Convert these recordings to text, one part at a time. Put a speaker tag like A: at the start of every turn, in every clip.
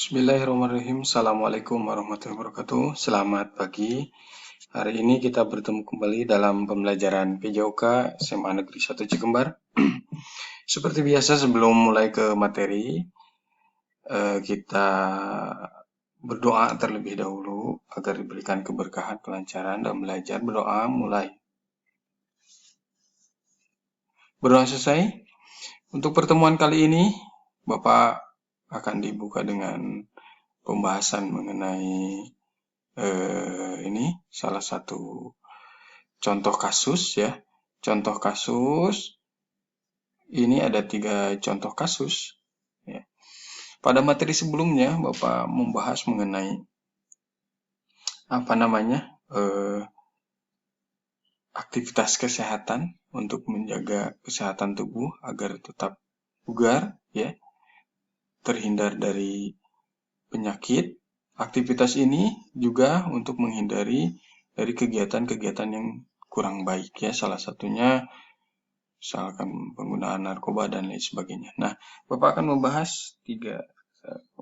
A: Bismillahirrahmanirrahim. Assalamualaikum warahmatullahi wabarakatuh. Selamat pagi. Hari ini kita bertemu kembali dalam pembelajaran PJOK SMA Negeri 1 Cikembar. Seperti biasa sebelum mulai ke materi, kita berdoa terlebih dahulu agar diberikan keberkahan, kelancaran dalam belajar. Berdoa mulai. Berdoa selesai. Untuk pertemuan kali ini, Bapak akan dibuka dengan pembahasan mengenai ini salah satu contoh kasus ya. Contoh kasus ini ada 3 contoh kasus ya. Pada materi sebelumnya Bapak membahas mengenai aktivitas kesehatan untuk menjaga kesehatan tubuh agar tetap bugar ya, terhindar dari penyakit. Aktivitas ini juga untuk menghindari dari kegiatan-kegiatan yang kurang baik ya, salah satunya misalkan penggunaan narkoba dan lain sebagainya. Nah, Bapak akan membahas 3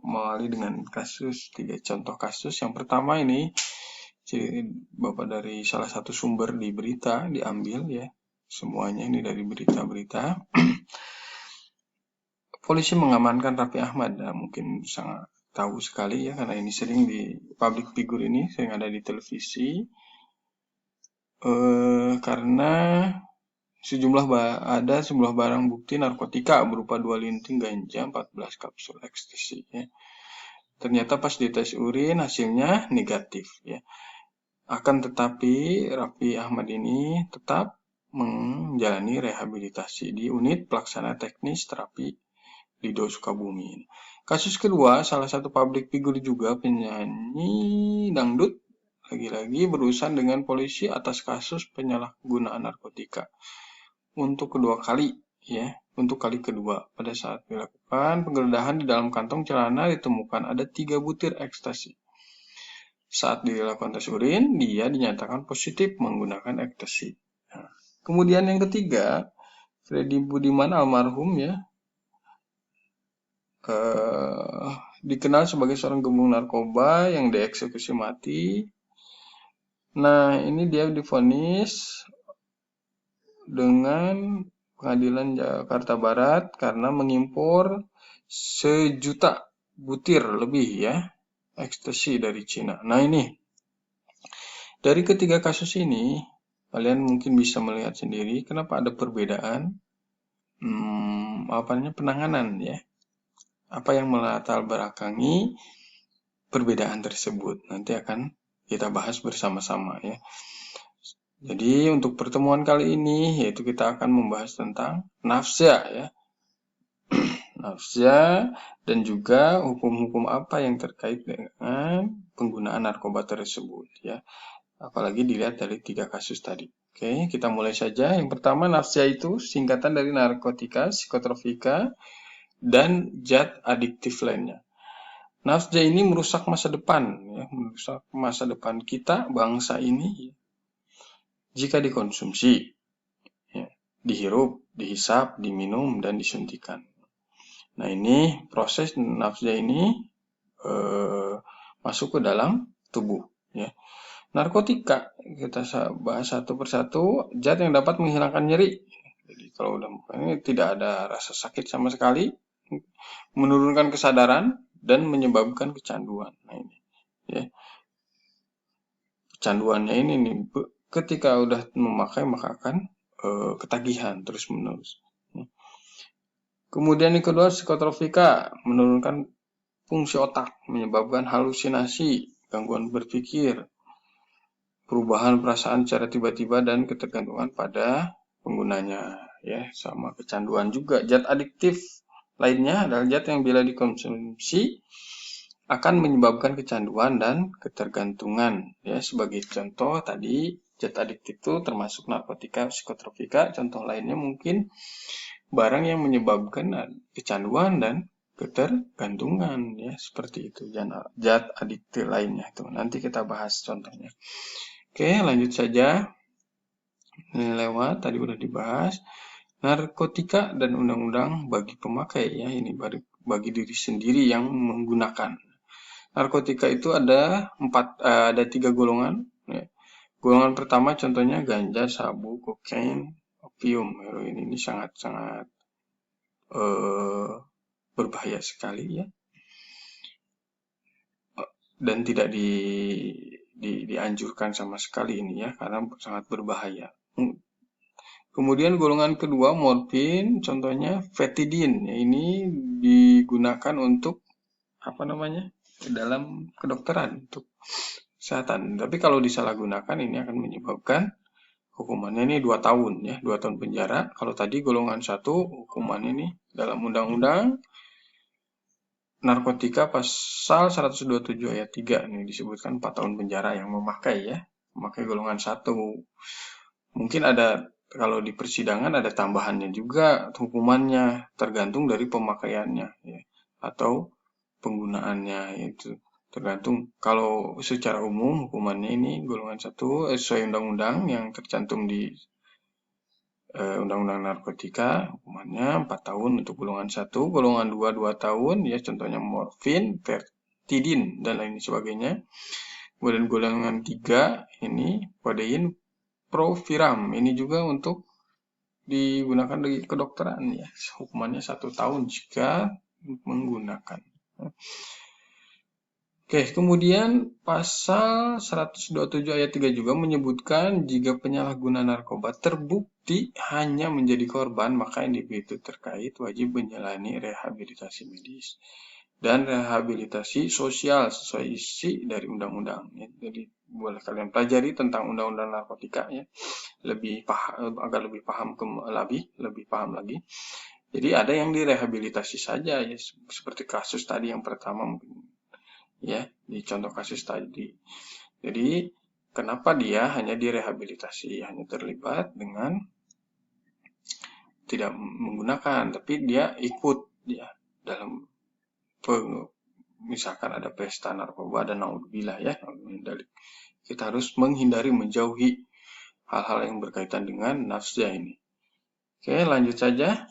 A: mulai dengan kasus, 3 contoh kasus. Yang pertama ini Bapak dari salah satu sumber di berita diambil ya. Semuanya ini dari berita-berita. Polisi mengamankan Raffi Ahmad. Nah, mungkin sangat tahu sekali ya, karena ini sering di public figure ini sering ada di televisi. Karena ada sejumlah barang bukti narkotika berupa 2 linting ganja, 14 kapsul ekstasi ya. Ternyata pas dites urin hasilnya negatif ya. Akan tetapi Raffi Ahmad ini tetap menjalani rehabilitasi di unit pelaksana teknis terapi Lido Sukabumi. Kasus kedua, salah satu public figure juga penyanyi dangdut lagi-lagi berurusan dengan polisi atas kasus penyalahgunaan narkotika. Untuk kedua kali ya, untuk kali kedua pada saat dilakukan penggeledahan di dalam kantong celana ditemukan ada 3 butir ekstasi. Saat dilakukan tes urin, dia dinyatakan positif menggunakan ekstasi. Nah, kemudian yang ketiga, Freddy Budiman almarhum ya, dikenal sebagai seorang gembong narkoba yang dieksekusi mati. Nah, ini dia divonis dengan Pengadilan Jakarta Barat karena mengimpor 1 juta butir lebih ya ekstasi dari Cina. Nah, ini dari ketiga kasus ini kalian mungkin bisa melihat sendiri kenapa ada perbedaan penanganan ya. Apa yang melatar belakangi perbedaan tersebut nanti akan kita bahas bersama-sama ya. Jadi untuk pertemuan kali ini yaitu kita akan membahas tentang nafsa ya. Nafsa dan juga hukum-hukum apa yang terkait dengan penggunaan narkoba tersebut ya. Apalagi dilihat dari 3 kasus tadi. Oke, kita mulai saja. Yang pertama, nafsa itu singkatan dari narkotika, psikotropika, dan zat adiktif lainnya. Nafsa ini merusak masa depan, ya, merusak masa depan kita, bangsa ini, jika dikonsumsi, ya, dihirup, dihisap, diminum, dan disuntikan. Nah, ini proses nafsa ini masuk ke dalam tubuh. Ya. Narkotika, kita bahas satu persatu, zat yang dapat menghilangkan nyeri. Jadi kalau udah ini tidak ada rasa sakit sama sekali, menurunkan kesadaran, dan menyebabkan kecanduan. Nah, ini ya. Kecanduannya ini nih, ketika udah memakai maka akan ketagihan terus menerus. Kemudian yang kedua, psikotropika, menurunkan fungsi otak, menyebabkan halusinasi, gangguan berpikir, perubahan perasaan secara tiba-tiba, dan ketergantungan pada penggunanya ya, sama kecanduan juga. Zat adiktif lainnya adalah zat yang bila dikonsumsi akan menyebabkan kecanduan dan ketergantungan ya. Sebagai contoh tadi zat adiktif itu termasuk narkotika, psikotropika. Contoh lainnya mungkin barang yang menyebabkan kecanduan dan ketergantungan ya, seperti itu. Zat adiktif lainnya itu nanti kita bahas contohnya. Oke, lanjut saja. Ini lewat tadi udah dibahas. Narkotika dan undang-undang bagi pemakai ya, ini bagi diri sendiri yang menggunakan. narkotika itu ada 3 golongan. Ya. Golongan pertama contohnya ganja, sabu, kokain, opium, heroin. Ini sangat-sangat berbahaya sekali ya, dan tidak dianjurkan sama sekali ini ya, karena sangat berbahaya. Kemudian golongan kedua morfin, contohnya vetidin. Ya, ini digunakan untuk dalam kedokteran untuk kesehatan. Tapi kalau disalahgunakan ini akan menyebabkan hukumannya ini 2 tahun ya, 2 tahun penjara. Kalau tadi golongan 1 hukumannya ini dalam undang-undang narkotika pasal 127 ayat 3 ini disebutkan 4 tahun penjara yang memakai golongan 1. Mungkin ada, kalau di persidangan ada tambahannya juga hukumannya, tergantung dari pemakaiannya ya, atau penggunaannya, itu tergantung. Kalau secara umum hukumannya ini golongan 1 sesuai undang-undang yang tercantum di Undang-Undang Narkotika, hukumannya 4 tahun untuk golongan 1, golongan 2 tahun ya, contohnya morfin, vertidin dan lain sebagainya. Kemudian golongan 3 ini kodein, proviram, ini juga untuk digunakan di kedokteran ya, hukumannya 1 tahun jika menggunakan. Oke, kemudian pasal 127 ayat 3 juga menyebutkan jika penyalahguna narkoba terbukti hanya menjadi korban, maka individu terkait wajib menjalani rehabilitasi medis dan rehabilitasi sosial sesuai isi dari undang-undang. Jadi boleh kalian pelajari tentang undang-undang narkotika ya, agar lebih paham lagi. Jadi ada yang direhabilitasi saja ya, seperti kasus tadi yang pertama mungkin ya, di contoh kasus tadi. Jadi kenapa dia hanya direhabilitasi, hanya terlibat dengan tidak menggunakan, tapi dia ikut ya dalam misalkan ada pesta narkoba dan naudzubillah ya, kita harus menjauhi hal-hal yang berkaitan dengan nafsu ini. Oke, lanjut saja.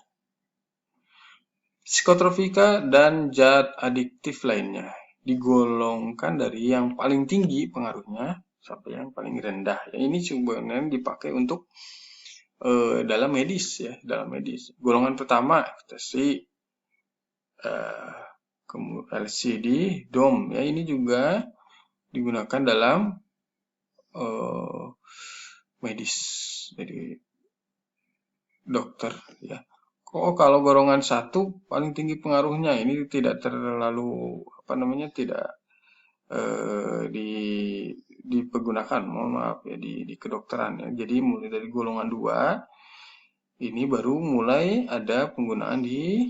A: Psikotropika dan zat adiktif lainnya digolongkan dari yang paling tinggi pengaruhnya sampai yang paling rendah. Ya, ini sebenarnya dipakai untuk dalam medis ya, Golongan pertama ekstasi, LSD, DOM ya, ini juga digunakan dalam medis, jadi dokter ya. Kalau golongan 1 paling tinggi pengaruhnya, ini tidak terlalu tidak dipergunakan, mohon maaf ya, di kedokteran ya. Jadi mulai dari golongan 2 ini baru mulai ada penggunaan di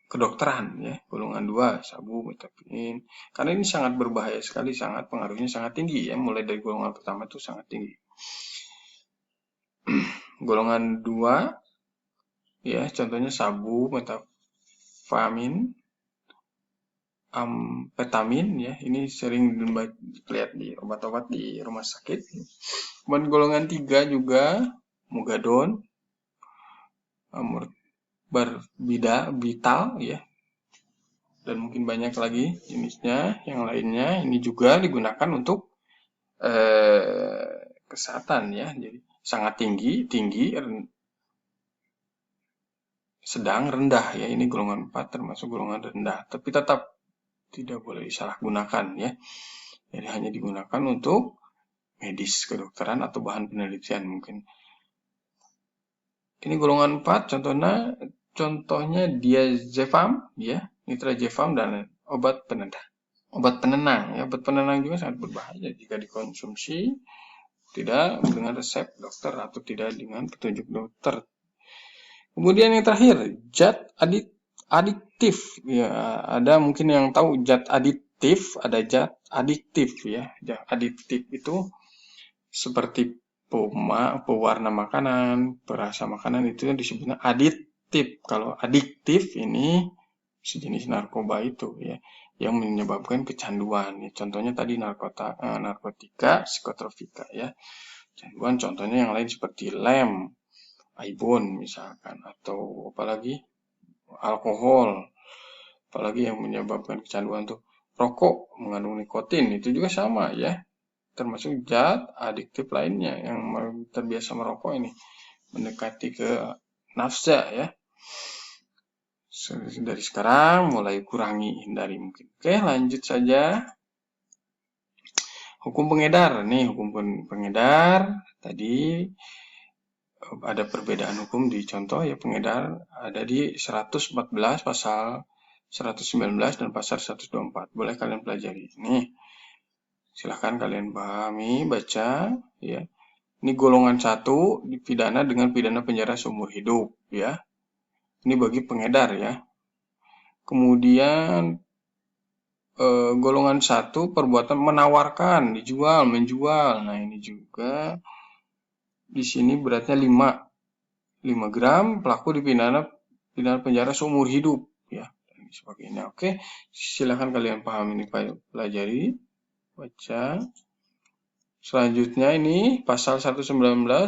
A: kedokteran ya. Golongan 2 sabu, metafetamine, karena ini sangat berbahaya sekali, pengaruhnya sangat tinggi ya. Mulai dari golongan pertama itu sangat tinggi. Golongan 2 ya, contohnya sabu, metafetamine, amfetamin ya, ini sering dilihat di obat-obat di rumah sakit. Kemudian golongan 3 juga mugadon, vital ya, dan mungkin banyak lagi jenisnya yang lainnya. Ini juga digunakan untuk kesehatan ya, jadi sangat tinggi, sedang, rendah ya. Ini golongan 4 termasuk golongan rendah, tapi tetap tidak boleh disalahgunakan ya. Jadi hanya digunakan untuk medis, kedokteran atau bahan penelitian mungkin. Ini golongan 4, contohnya diazepam ya, nitrazepam dan obat penenang. Obat penenang juga sangat berbahaya jika dikonsumsi tidak dengan resep dokter atau tidak dengan petunjuk dokter. Kemudian yang terakhir, zat adiktif ya, ada mungkin yang tahu zat adiktif, ada zat adiktif ya. Zat adiktif itu seperti pewarna makanan, perasa makanan, itu yang disebutnya aditif. Kalau adiktif ini sejenis narkoba itu ya, yang menyebabkan kecanduan ya. Contohnya tadi narkotika, psikotropika ya. Kecanduan contohnya yang lain seperti lem, ibon misalkan, atau apalagi alkohol, apalagi yang menyebabkan kecanduan tuh rokok mengandung nikotin, itu juga sama ya, termasuk zat adiktif lainnya yang terbiasa merokok ini mendekati ke nafsa ya. Dari sekarang mulai kurangi, hindari mungkin. Oke, lanjut saja. Hukum pengedar. Nih, hukum pengedar tadi ada perbedaan hukum di contoh ya, pengedar ada di 114 pasal 119 dan pasal 124. Boleh kalian pelajari. Nih, silahkan kalian pahami, baca ya. Ini golongan 1 dipidana dengan pidana penjara seumur hidup ya. Ini bagi pengedar ya. Kemudian golongan 1 perbuatan menawarkan, dijual, menjual. Nah, ini juga di sini beratnya 5 gram, pelaku dipidana penjara seumur hidup ya, dan sebagainya. Oke, silahkan kalian pahami ini, pelajari, baca. Selanjutnya ini pasal 119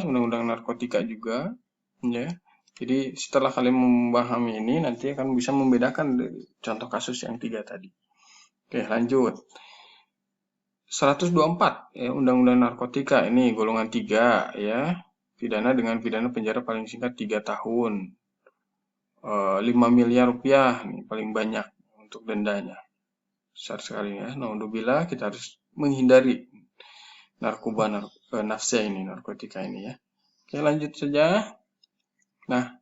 A: Undang-Undang Narkotika juga ya. Jadi setelah kalian memahami ini, nanti akan bisa membedakan dari contoh kasus yang 3 tadi. Oke, lanjut. 124 ya, Undang-Undang Narkotika ini golongan 3 ya. Pidana dengan pidana penjara paling singkat 3 tahun. 5 miliar rupiah nih paling banyak untuk dendanya. Besar sekali ya. Naudzubillah, kita harus menghindari narkoba, nafsa ini, narkotika ini ya. Oke, lanjut saja. Nah,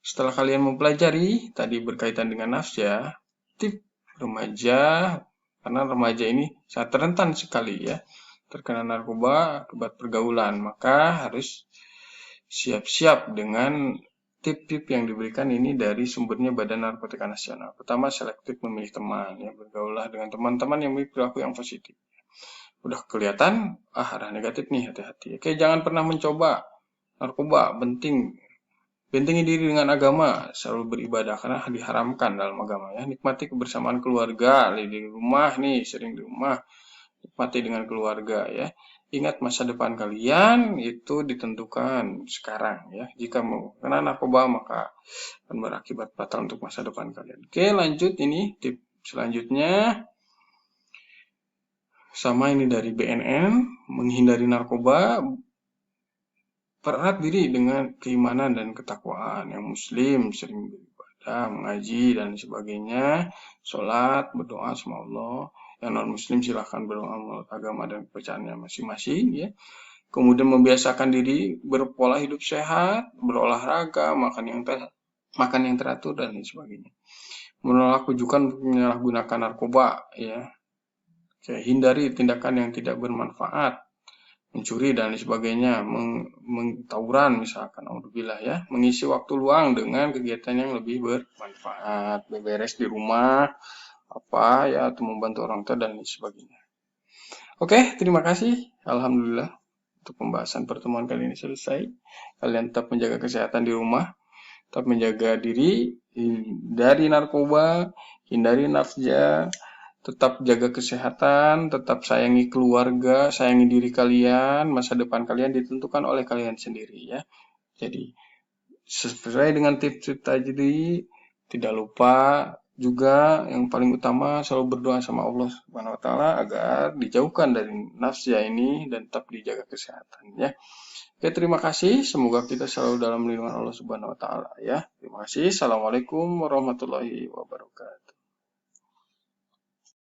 A: setelah kalian mempelajari tadi berkaitan dengan nafsa, tip remaja, karena remaja ini sangat rentan sekali ya terkena narkoba akibat pergaulan, maka harus siap-siap dengan tip-tip yang diberikan ini dari sumbernya Badan Narkotika Nasional. Pertama, selektif memilih teman, ya, bergaulah dengan teman-teman yang memiliki perilaku yang positif. Udah kelihatan arah negatif nih, hati-hati. Oke, jangan pernah mencoba narkoba, bentengi diri dengan agama, selalu beribadah karena diharamkan dalam agama ya. Nikmati kebersamaan keluarga, di rumah nih, sering di rumah, nikmati dengan keluarga ya. Ingat, masa depan kalian itu ditentukan sekarang ya. Jika mau kena narkoba maka akan berakibat fatal untuk masa depan kalian. Oke, lanjut ini tip selanjutnya. Sama ini dari BNN, menghindari narkoba, pererat diri dengan keimanan dan ketakwaan. Yang muslim sering beribadah, mengaji dan sebagainya, sholat, berdoa sama Allah. Yang non-muslim silahkan berdoa menurut agama dan kepercayaannya masing-masing ya. Kemudian membiasakan diri berpola hidup sehat, berolahraga, makan yang teratur dan lain sebagainya. Menolak rujukan menyalahgunakan narkoba ya. Hindari tindakan yang tidak bermanfaat, mencuri dan lain sebagainya, tawuran misalkan, alhamdulillah ya. Mengisi waktu luang dengan kegiatan yang lebih bermanfaat, beberes di rumah, apa ya, atau membantu orang tua dan lain sebagainya. Oke, terima kasih. Alhamdulillah untuk pembahasan pertemuan kali ini selesai. Kalian tetap menjaga kesehatan di rumah, tetap menjaga diri dari narkoba, hindari nafsa, tetap jaga kesehatan, tetap sayangi keluarga, sayangi diri kalian. Masa depan kalian ditentukan oleh kalian sendiri ya. Jadi sesuai dengan tips-tips tadi, tidak lupa juga yang paling utama selalu berdoa sama Allah Subhanahu wa taala agar dijauhkan dari nafsu ini dan tetap dijaga kesehatan ya. Oke, terima kasih. Semoga kita selalu dalam lindungan Allah Subhanahu wa taala ya. Terima kasih. Assalamualaikum warahmatullahi wabarakatuh.